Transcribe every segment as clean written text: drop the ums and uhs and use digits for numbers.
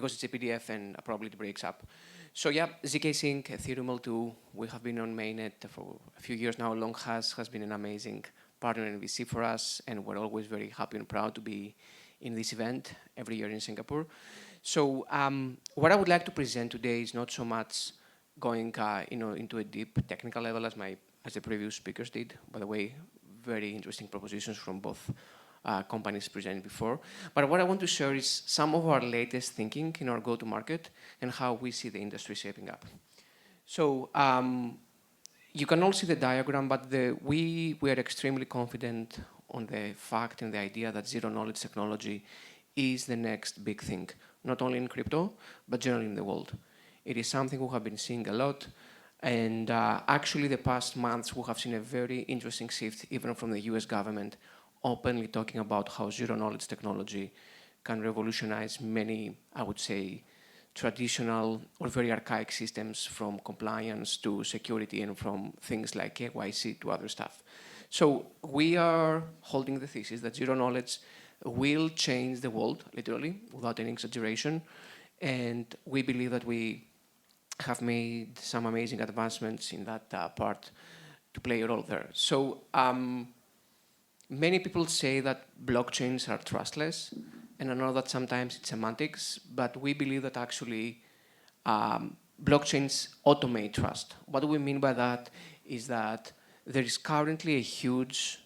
because it's a PDF and probably it breaks up. So yeah, Zksync, Ethereum L2, we have been on mainnet for a few years now. Long has been an amazing partner and VC for us, and we're always very happy and proud to be in this event every year in Singapore. So what I would like to present today is not so much going into a deep technical level as the previous speakers did. By the way, very interesting propositions from both companies presented before. But what I want to share is some of our latest thinking in our go-to-market and how we see the industry shaping up. So you can all see the diagram, but we are extremely confident on the fact and the idea that zero-knowledge technology is the next big thing, not only in crypto, but generally in the world. It is something we have been seeing a lot. And actually, the past months, we have seen a very interesting shift, even from the US government, openly talking about how zero-knowledge technology can revolutionize many, I would say, traditional or very archaic systems, from compliance to security and from things like KYC to other stuff. So we are holding the thesis that zero-knowledge will change the world, literally, without any exaggeration. And we believe that we have made some amazing advancements in that part to play a role there. So many people say that blockchains are trustless, and I know that sometimes it's semantics, but we believe that actually blockchains automate trust. What do we mean by that is that there is currently a huge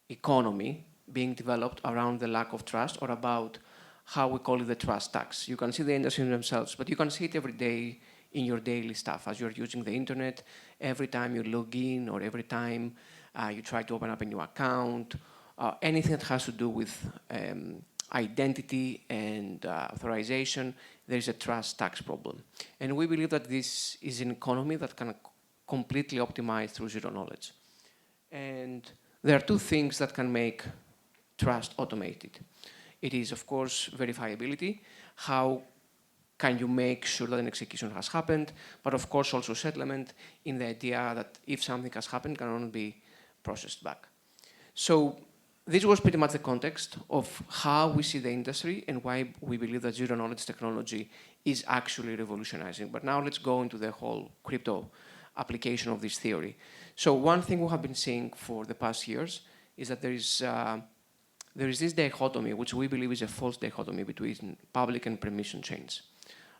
economy being developed around the lack of trust, or about how we call it the trust tax. You can see the industry themselves, but you can see it every day in your daily stuff as you're using the internet. Every time you log in, or every time you try to open up a new account, anything that has to do with identity and authorization, there's a trust tax problem. And we believe that this is an economy that can completely optimize through zero knowledge. And there are two things that can make trust automated. It is, of course, verifiability. How can you make sure that an execution has happened? But of course, also settlement, in the idea that if something has happened, it can only be processed back. So this was pretty much the context of how we see the industry and why we believe that zero-knowledge technology is actually revolutionizing. But now let's go into the whole crypto application of this theory. So one thing we have been seeing for the past years is that there is this dichotomy, which we believe is a false dichotomy, between public and permission chains.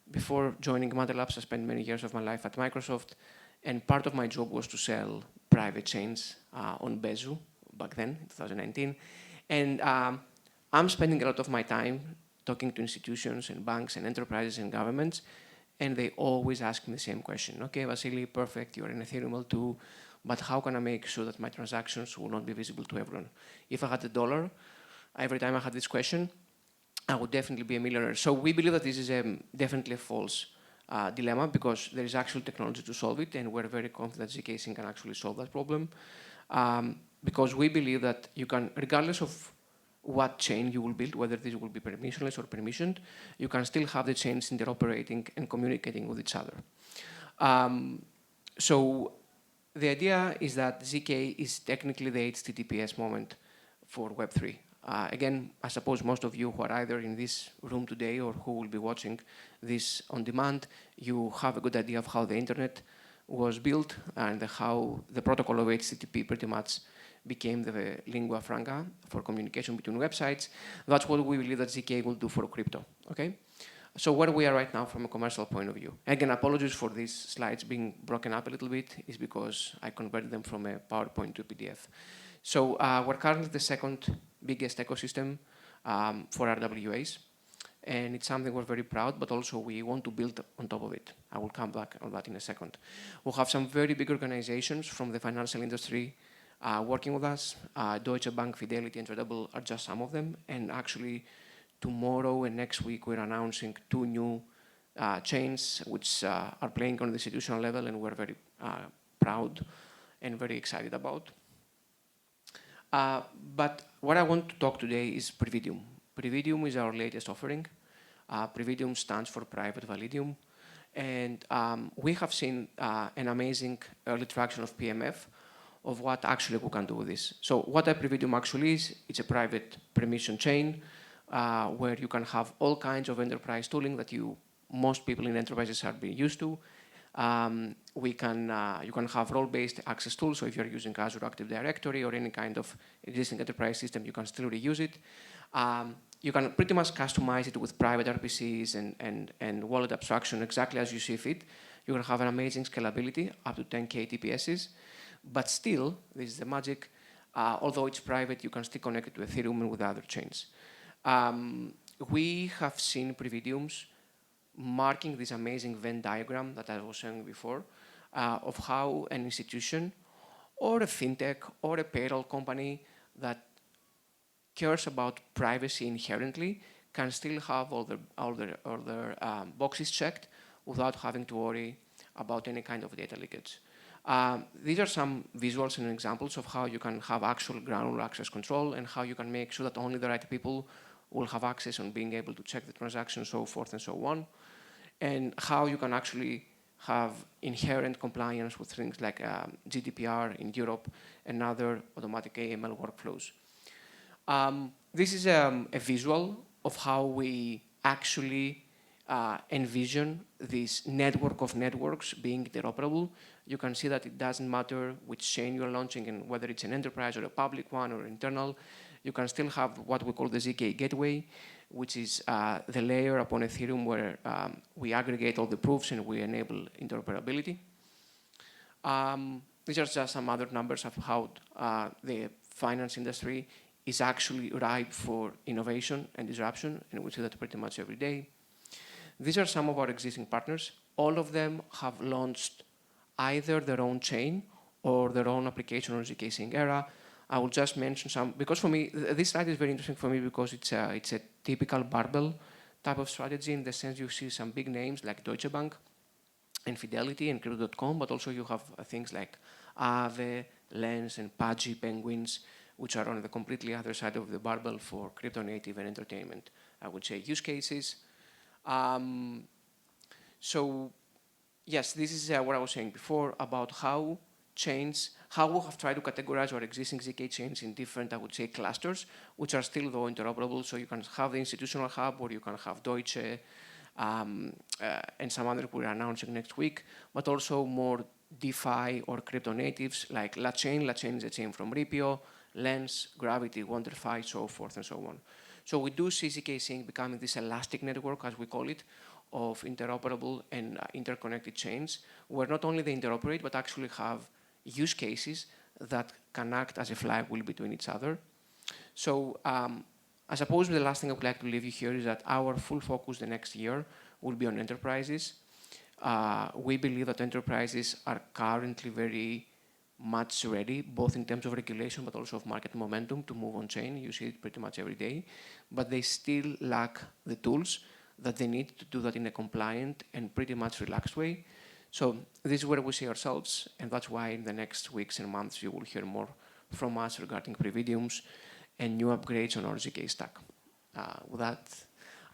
Before joining Matter Labs, I spent many years of my life at Microsoft, and part of my job was to sell private chains on Bezu, back then, in 2019. And I'm spending a lot of my time talking to institutions and banks and enterprises and governments, and they always ask me the same question. Okay, Vassilis, perfect, you're in Ethereum L2, but how can I make sure that my transactions will not be visible to everyone? If I had $1, every time I had this question, I would definitely be a millionaire. So we believe that this is definitely a false dilemma, because there is actual technology to solve it, and we're very confident that Zksync can actually solve that problem. Because we believe that you can, regardless of what chain you will build, whether this will be permissionless or permissioned, you can still have the chains interoperating and communicating with each other. So the idea is that ZK is technically the HTTPS moment for Web3. Again, I suppose most of you who are either in this room today or who will be watching this on demand, you have a good idea of how the internet was built and how the protocol of HTTP pretty much became the lingua franca for communication between websites. That's what we believe that ZK will do for crypto, okay? So where we are right now from a commercial point of view. Again, apologies for these slides being broken up a little bit, is because I converted them from a PowerPoint to a PDF. So we're currently the second biggest ecosystem for RWAs, and it's something we're very proud, but also we want to build on top of it. I will come back on that in a second. We'll have some very big organizations from the financial industry working with us. Deutsche Bank, Fidelity, and Triple are just some of them. And actually, tomorrow and next week, we're announcing 2 new chains which are playing on the institutional level, and we're very proud and very excited about. But what I want to talk today is Prividium. Prividium is our latest offering. Prividium stands for Private Validium. And we have seen an amazing early traction of PMF of what actually we can do with this. So what a Prividium actually is, it's a private permission chain where you can have all kinds of enterprise tooling that most people in enterprises are being used to. You can have role-based access tools, so if you're using Azure Active Directory or any kind of existing enterprise system, you can still reuse it. You can pretty much customize it with private RPCs and wallet abstraction exactly as you see fit. You will have an amazing scalability, up to 10K TPSs. But still, this is the magic, although it's private, you can still connect it to Ethereum and with other chains. We have seen Prividiums marking this amazing Venn diagram that I was showing before, of how an institution or a fintech or a payroll company that cares about privacy inherently can still have all their boxes checked without having to worry about any kind of data leakage. These are some visuals and examples of how you can have actual granular access control and how you can make sure that only the right people will have access on being able to check the transaction, so forth and so on, and how you can actually have inherent compliance with things like GDPR in Europe and other automatic AML workflows. This is a visual of how we actually envision this network of networks being interoperable. You can see that it doesn't matter which chain you're launching and whether it's an enterprise or a public one or internal. You can still have what we call the ZK gateway, which is the layer upon Ethereum where we aggregate all the proofs and we enable interoperability. These are just some other numbers of how the finance industry is actually ripe for innovation and disruption, and we see that pretty much every day. These are some of our existing partners. All of them have launched either their own chain or their own application on Zksync era. I will just mention some, because for me, this slide is very interesting for me because it's a typical barbell type of strategy in the sense you see some big names like Deutsche Bank and Fidelity and Crypto.com, but also you have things like Aave, Lens, and Pudgy, Penguins, which are on the completely other side of the barbell for crypto native and entertainment, I would say, use cases. So yes, this is what I was saying before about how we have tried to categorize our existing ZK chains in different, I would say, clusters, which are still though interoperable. So you can have the institutional hub, or you can have Deutsche, and some other we're announcing next week, but also more DeFi or crypto natives like LaChain. LaChain is a chain from Ripio, Lens, Gravity, WonderFi, so forth and so on. So we do see Zksync becoming this elastic network, as we call it, of interoperable and interconnected chains, where not only they interoperate, but actually have use cases that can act as a flywheel between each other. So I suppose the last thing I would like to leave you here is that our full focus the next year will be on enterprises. We believe that enterprises are currently very much ready, both in terms of regulation, but also of market momentum to move on chain. You see it pretty much every day, but they still lack the tools that they need to do that in a compliant and pretty much relaxed way. So this is where we see ourselves, and that's why in the next weeks and months you will hear more from us regarding Prividiums and new upgrades on our ZK stack. With that,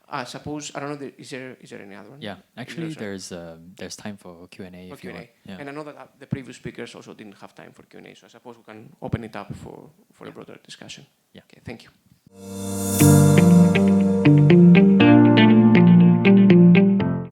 I suppose, I don't know, is there any other one? Yeah, actually there's time for Q&A if you want. Yeah. And I know that the previous speakers also didn't have time for Q&A, so I suppose we can open it up for a broader discussion. Yeah. Okay, thank you.